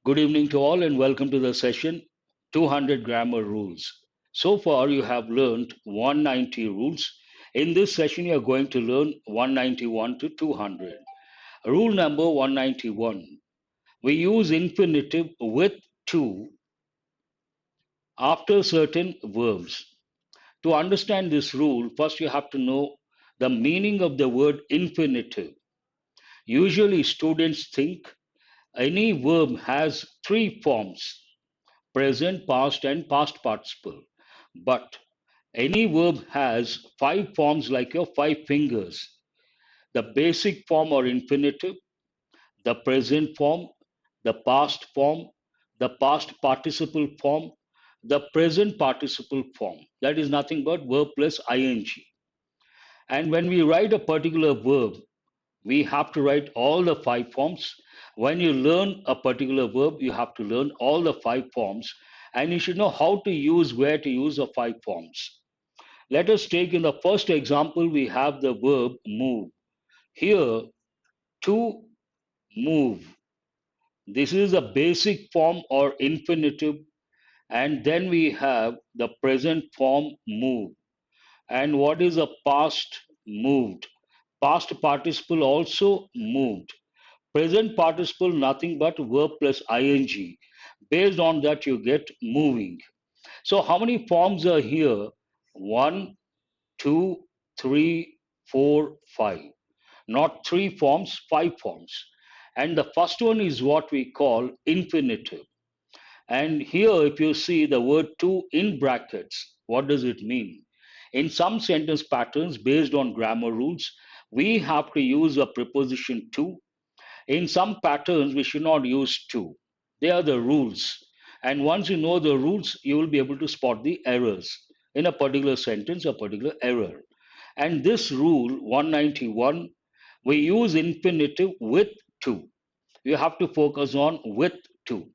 Good evening to all and welcome to the session 200 Grammar Rules. So far, you have learned 190 rules. In this session, you are going to learn 191 to 200. Rule number 191. We use infinitive with to after certain verbs. To understand this rule, first you have to know the meaning of the word infinitive. Usually, students think any verb has three forms: present, past, and past participle. But any verb has five forms like your five fingers: the basic form or infinitive, the present form, the past form, the past participle form, the present participle form. That is nothing but verb plus ing. And when we write a particular verb, we have to write all the five forms. When you learn a particular verb, you have to learn all the five forms and you should know how to use, where to use the five forms. Let us take in the first example, we have the verb move. Here, to move. This is a basic form or infinitive, and then we have the present form move. And what is a past? Moved. Past participle also moved. Present participle nothing but verb plus ing. Based on that, you get moving. So, how many forms are here? One, two, three, four, five. Not three forms, five forms. And the first one is what we call infinitive. And here, if you see the word to in brackets, what does it mean? In some sentence patterns, based on grammar rules, we have to use a preposition to. In some patterns, we should not use to. They are the rules. And once you know the rules, you will be able to spot the errors in a particular sentence, a particular error. And this rule 191, we use infinitive with to. You have to focus on with to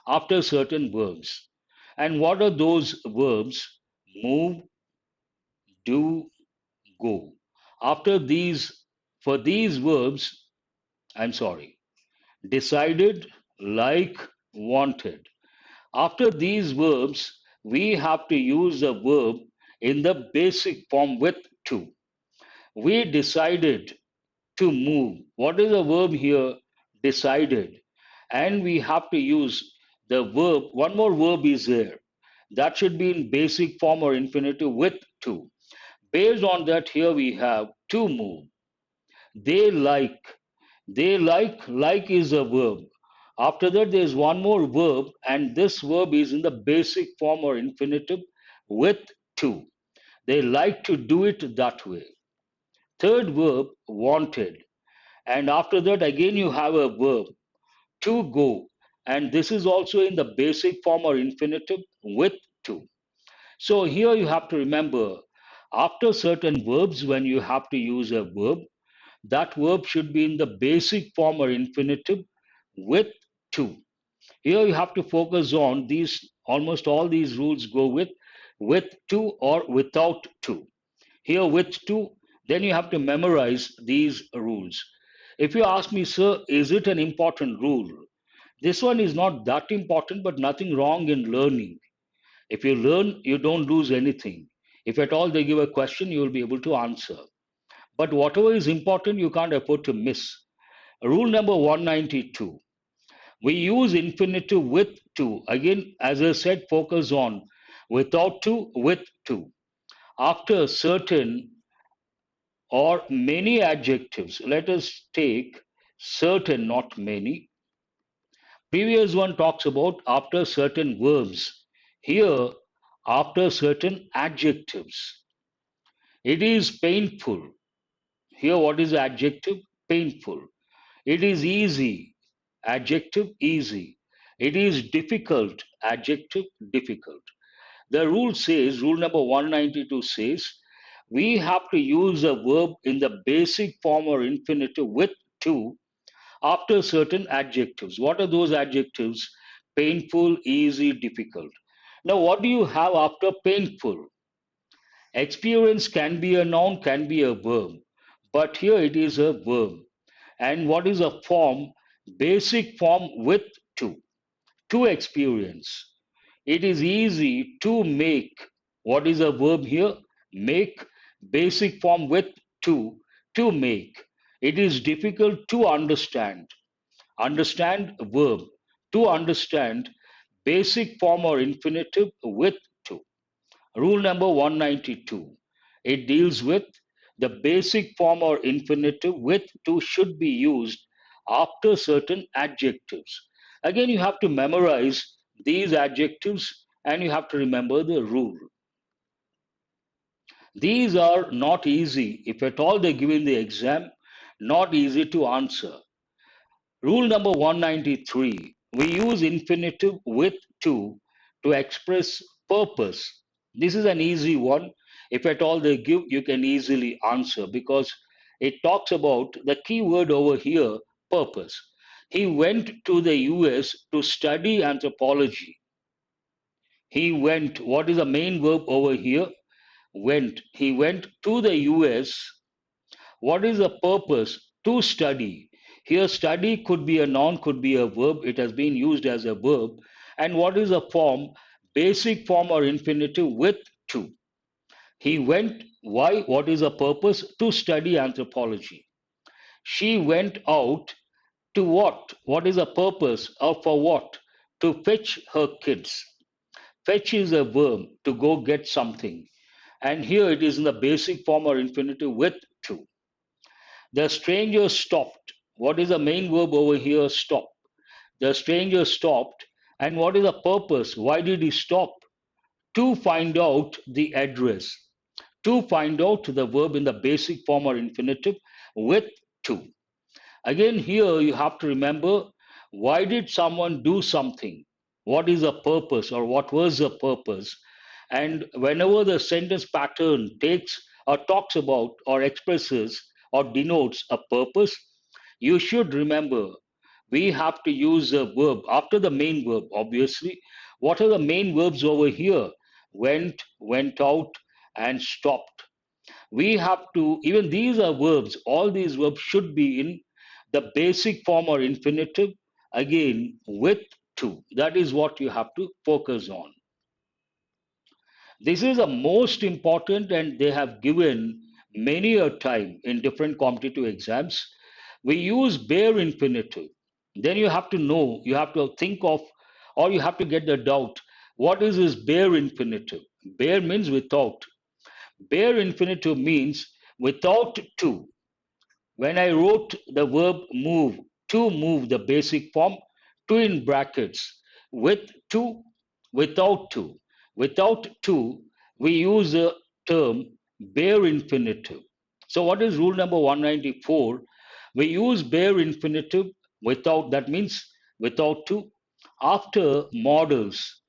after certain verbs. And what are those verbs? Move, do, go. After these, for these verbs, I'm sorry, decided, like, wanted. After these verbs, we have to use the verb in the basic form with to. We decided to move. What is the verb here? Decided. And we have to use the verb, one more verb is there. That should be in basic form or infinitive with to. Based on that, here we have to move. They like. Like is a verb. After that, there is one more verb, and this verb is in the basic form or infinitive with to. They like to do it that way. Third verb, wanted. And after that, again, you have a verb, to go. And this is also in the basic form or infinitive with to. So here you have to remember, after certain verbs, when you have to use a verb, that verb should be in the basic form or infinitive with to. Here you have to focus on these, almost all these rules go with to or without to. Here with to, then you have to memorize these rules. If you ask me, sir, is it an important rule? This one is not that important, but nothing wrong in learning. If you learn, you don't lose anything. If at all they give a question, you will be able to answer. But whatever is important, you can't afford to miss. Rule number 192. We use infinitive with to. Again, as I said, focus on without to, with to. After certain or many adjectives, let us take certain, not many. Previous one talks about after certain verbs. Here, after certain adjectives. It is painful. Here, what is the adjective? Painful. It is easy. Adjective, easy. It is difficult. Adjective, difficult. The rule says, rule number 192 says, we have to use a verb in the basic form or infinitive with to after certain adjectives. What are those adjectives? Painful, easy, difficult. Now, what do you have after painful? Experience can be a noun, can be a verb, but here it is a verb. And what is a form? Basic form with to. to experience. It is easy to make. What is a verb here? Make, basic form with to make. It is difficult to understand. Understand, verb. To understand, basic form or infinitive with to. Rule number 192. It deals with the basic form or infinitive with to should be used after certain adjectives. Again, you have to memorize these adjectives and you have to remember the rule. These are not easy, if at all they give in the exam, not easy to answer. Rule number 193. We use infinitive with to express purpose. This is an easy one. If at all they give, you can easily answer because it talks about the key word over here, purpose. He went to the US to study anthropology. He went, what is the main verb over here? Went. He went to the US. What is the purpose? To study. Here, study could be a noun, could be a verb. It has been used as a verb. And what is a form? Basic form or infinitive with to. He went. Why? What is a purpose? To study anthropology. She went out to what? What is a purpose? Or for what? To fetch her kids. Fetch is a verb to go get something. And here it is in the basic form or infinitive with to. The stranger stopped. What is the main verb over here? Stop. The stranger stopped. And what is the purpose? Why did he stop? To find out the address. To find out the verb in the basic form or infinitive with to. Again, here you have to remember why did someone do something? What is the purpose or what was the purpose? And whenever the sentence pattern takes or talks about or expresses or denotes a purpose, you should remember we have to use a verb after the main verb, obviously. What are the main verbs over here? Went, went out, and stopped. We have to, even these are verbs, all these verbs should be in the basic form or infinitive, again with to. That is what you have to focus on. This is the most important, and they have given many a time in different competitive exams. We use bare infinitive. Then you have to know, you have to think of, or you have to get the doubt. What is this bare infinitive? Bare means without. Bare infinitive means without to. When I wrote the verb move, to move, the basic form, to in brackets, with to, without to. Without to, we use the term bare infinitive. So, what is rule number 194? We use bare infinitive without, that means without to, after models.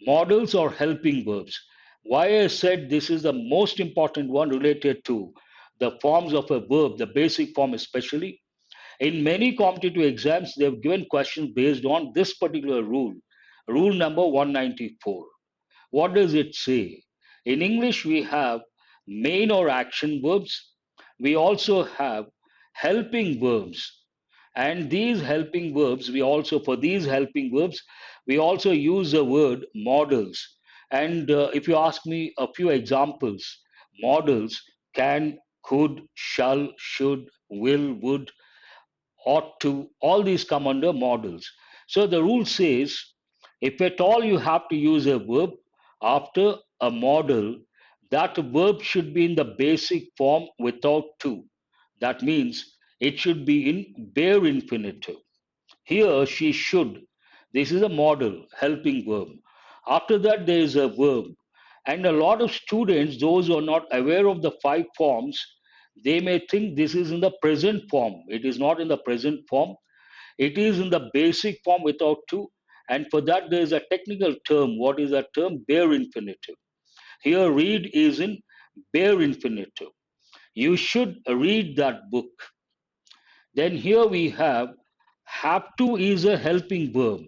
Models or helping verbs. Why I said this is the most important one related to the forms of a verb, the basic form especially. In many competitive exams, they've given questions based on this particular rule, rule number 194. What does it say? In English, we have main or action verbs. We also have helping verbs. And these helping verbs, we also, for these helping verbs, we also use the word models. And if you ask me a few examples, models can, could, shall, should, will, would, ought to, all these come under models. So the rule says if at all you have to use a verb after a model, that verb should be in the basic form without to. That means it should be in bare infinitive. Here, she should. This is a model, helping verb. After that, there is a verb. And a lot of students, those who are not aware of the five forms, they may think this is in the present form. It is not in the present form. It is in the basic form without to. And for that, there is a technical term. What is that term? Bare infinitive. Here, read is in bare infinitive. You should read that book. Then here we have to is a helping verb.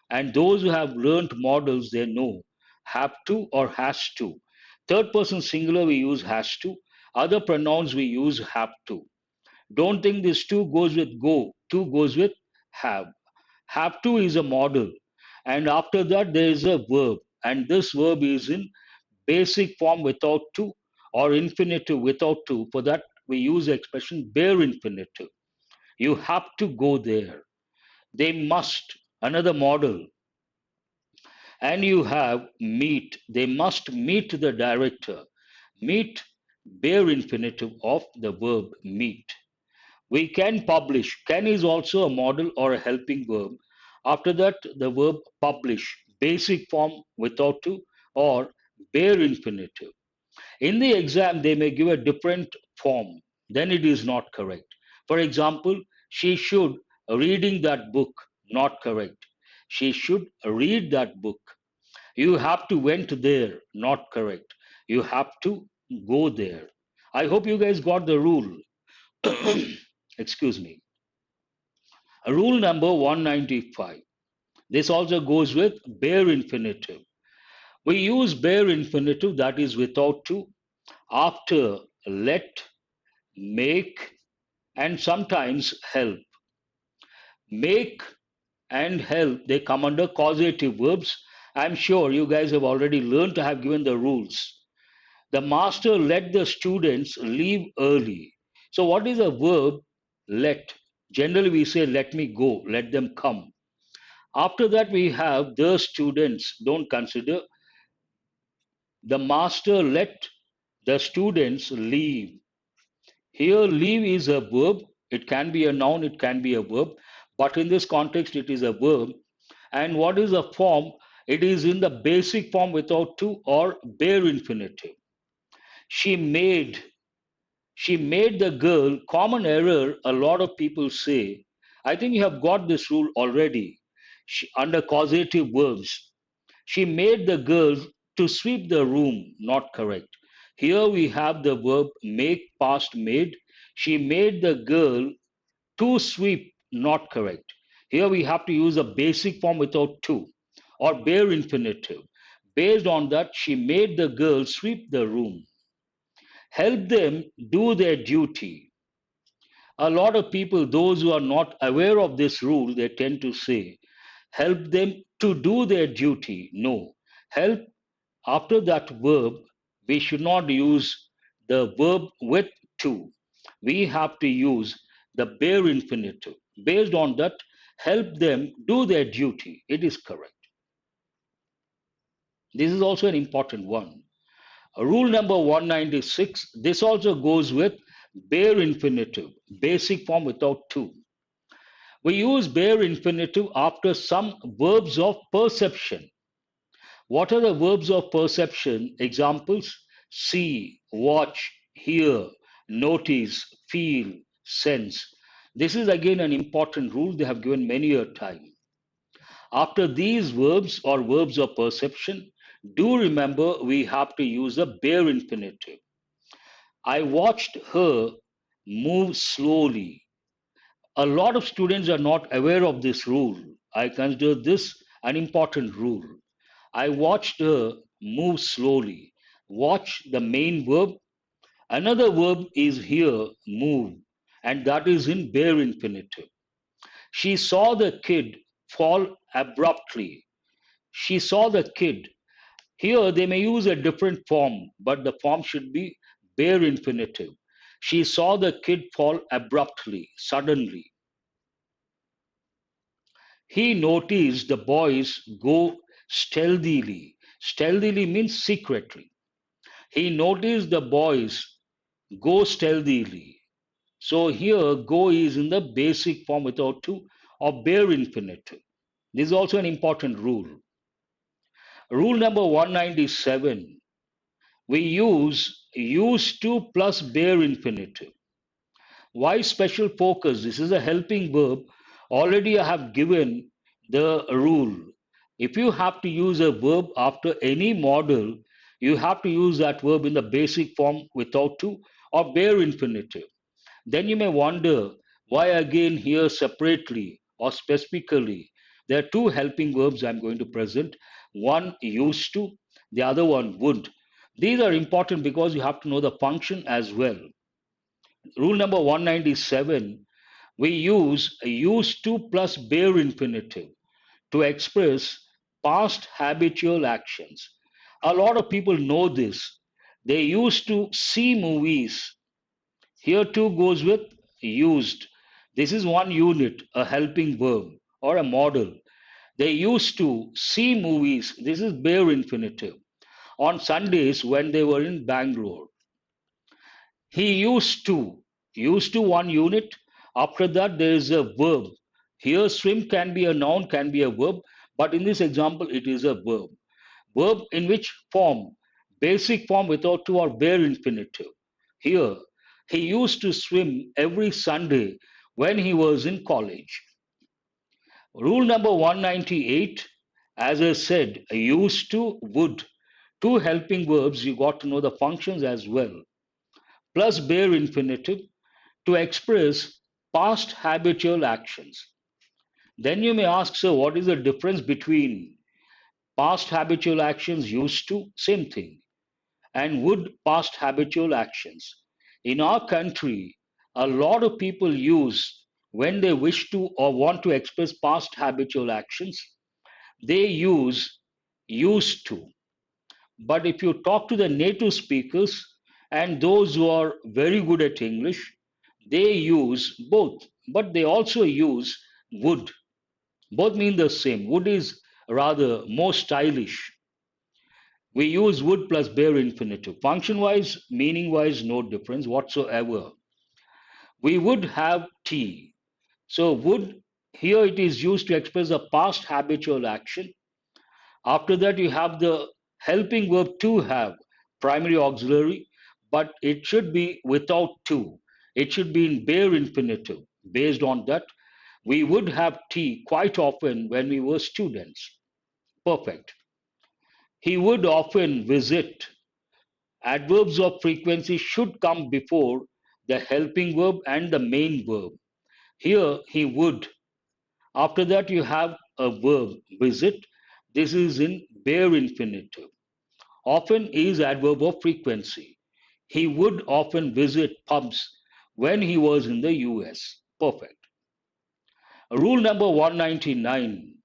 And those who have learnt models, they know have to or has to. Third person singular, we use has to. Other pronouns, we use have to. Don't think this to goes with go, to goes with have. Have to is a model. And after that, there is a verb, and this verb is in basic form without to or infinitive without to. For that, we use the expression bare infinitive. You have to go there. They must. Another model. And you have meet. They must meet the director. Meet, bare infinitive of the verb meet. We can publish. Can is also a model or a helping verb. After that, the verb publish, basic form without to or bare infinitive. In the exam, they may give a different form. Then it is not correct. For example, she should reading that book. Not correct. She should read that book. You have to went there. Not correct. You have to go there. I hope you guys got the rule. Excuse me. Rule number 195. This also goes with bare infinitive. We use bare infinitive, that is without to, after let, make, and sometimes help. Make and help, they come under causative verbs. I'm sure you guys have already learned to have given the rules. The master let the students leave early. So, what is a verb? Let. Generally, we say, let me go, let them come. After that, we have the students. Don't consider. The master let the students leave. Here, leave is a verb. It can be a noun, it can be a verb. But in this context, it is a verb. And what is a form? It is in the basic form without to or bare infinitive. She made. She made the girl. Common error, a lot of people say. I think you have got this rule already. Under causative verbs. She made the girl to sweep the room. Not correct. Here we have the verb make past made. She made the girl to sweep. Not correct. Here we have to use a basic form without to or bare infinitive. Based on that, she made the girl sweep the room. Help them do their duty. A lot of people, those who are not aware of this rule, they tend to say, help them to do their duty. No. Help, after that verb, we should not use the verb with to. We have to use the bare infinitive. Based on that, help them do their duty. It is correct. This is also an important one. Rule number 196, this also goes with bare infinitive, basic form without to. We use bare infinitive after some verbs of perception. What are the verbs of perception? Examples: see, watch, hear, notice, feel, sense. This is again an important rule they have given many a time. After these verbs or verbs of perception, do remember we have to use a bare infinitive. I watched her move slowly. A lot of students are not aware of this rule. I consider this an important rule. I watched her move slowly. Watch, the main verb. Another verb is here, move, and that is in bare infinitive. She saw the kid fall abruptly. She saw the kid. Here they may use a different form, but the form should be bare infinitive. She saw the kid fall abruptly, suddenly. He noticed the boys go stealthily. Stealthily means secretly. He noticed the boys go stealthily. So here go is in the basic form without to or bare infinitive. This is also an important rule. Rule number 197. We use used to plus bare infinitive. Why special focus? This is a helping verb. Already I have given the rule. If you have to use a verb after any model, you have to use that verb in the basic form without to or bare infinitive. Then you may wonder why again here separately or specifically. There are two helping verbs I'm going to present. One used to, the other one would. These are important because you have to know the function as well. Rule number 197, we use used to plus bare infinitive to express past habitual actions. A lot of people know this. They used to see movies. Here too goes with used. This is one unit, a helping verb or a model. They used to see movies. This is bare infinitive. On Sundays when they were in Bangalore. He used to one unit. After that, there is a verb. Here, swim can be a noun, can be a verb, but in this example, it is a verb. Verb in which form? Basic form without to or bare infinitive. Here, he used to swim every Sunday when he was in college. Rule number 198, as I said, used to, would. Two helping verbs, you got to know the functions as well. Plus bare infinitive to express past habitual actions. Then you may ask, so what is the difference between past habitual actions used to, same thing, and would past habitual actions? In our country, a lot of people use when they wish to or want to express past habitual actions, they use used to. But if you talk to the native speakers and those who are very good at English, they use both, but they also use would. Both mean the same. Would is rather more stylish. We use would plus bare infinitive. Function wise, meaning wise, no difference whatsoever. We would have tea. So, would here it is used to express a past habitual action. After that, you have the helping verb to have, primary auxiliary, but it should be without to. It should be in bare infinitive. Based on that, we would have tea quite often when we were students. Perfect. He would often visit. Adverbs of frequency should come before the helping verb and the main verb. Here, he would. After that, you have a verb, visit. This is in bare infinitive. Often is adverb of frequency. He would often visit pubs when he was in the US. Perfect. Rule number 199.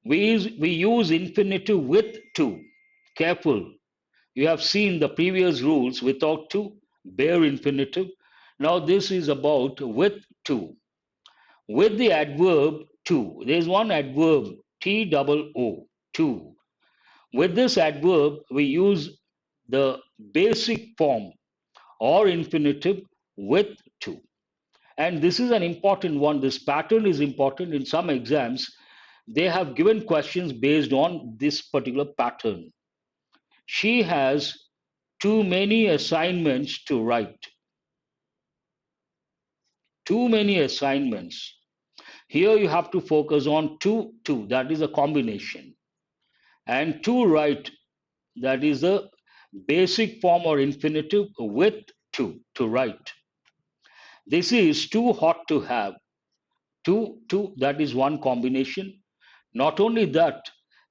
We use infinitive with to. Careful. You have seen the previous rules without to, bare infinitive. Now this is about with to. With the adverb to. There is one adverb, T double O, to. With this adverb, we use the basic form or infinitive with to. And this is an important one. This pattern is important in some exams. They have given questions based on this particular pattern. She has too many assignments to write. Too many assignments. Here you have to focus on to, that is a combination. And to write, that is the basic form or infinitive with to write. This is too hot to have. To, that is one combination. Not only that,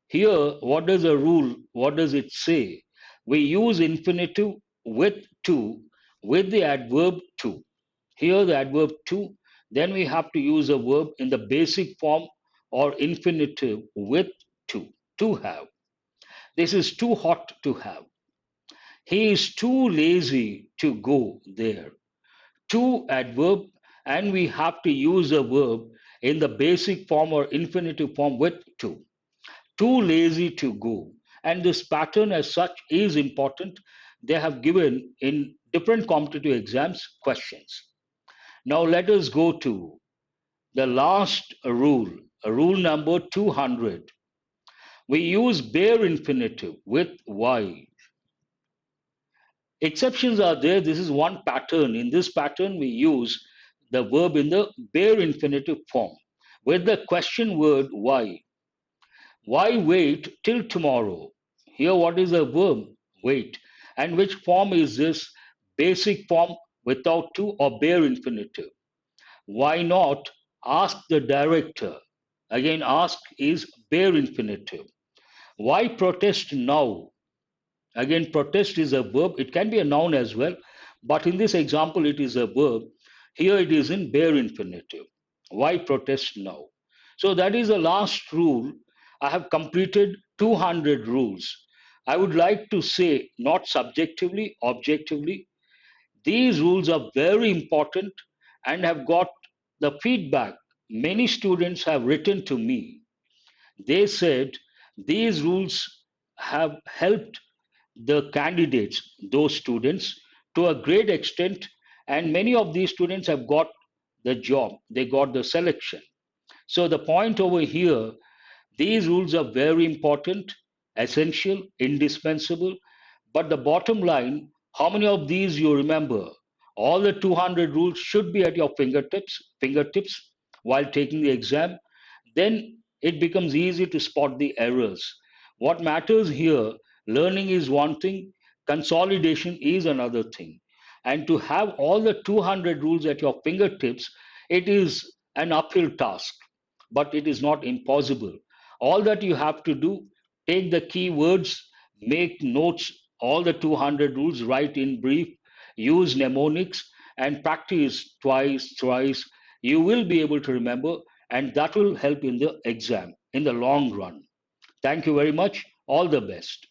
here, what does a rule, what does it say? We use infinitive with to with the adverb to. Here, the adverb to, then we have to use a verb in the basic form or infinitive with to have. This is too hot to have. He is too lazy to go there. To adverb, and we have to use a verb in the basic form or infinitive form with to. Too lazy to go. And this pattern, as such, is important. They have given in different competitive exams questions. Now, let us go to the last rule, rule number 200. We use bare infinitive with Y. Exceptions are there. This is one pattern. In this pattern, we use the verb in the bare infinitive form with the question word why. Why wait till tomorrow? Here, what is the verb? Wait. And which form is this? Basic form without to or bare infinitive. Why not ask the director? Again, ask is bare infinitive. Why protest now? Again, protest is a verb. It can be a noun as well, but in this example, it is a verb. Here it is in bare infinitive. Why protest now? So that is the last rule. I have completed 200 rules. I would like to say, not subjectively, objectively, these rules are very important and have got the feedback. Many students have written to me. They said these rules have helped the candidates, those students, to a great extent, and many of these students have got the job, they got the selection. So, the point over here, these rules are very important, essential, indispensable. But the bottom line, how many of these you remember? All the 200 rules should be at your fingertips while taking the exam. Then it becomes easy to spot the errors. What matters here, learning is one thing, consolidation is another thing. And to have all the 200 rules at your fingertips, it is an uphill task, but it is not impossible. All that you have to do, take the key words, make notes, all the 200 rules, write in brief, use mnemonics, and practice twice, thrice. You will be able to remember, and that will help in the exam in the long run. Thank you very much. All the best.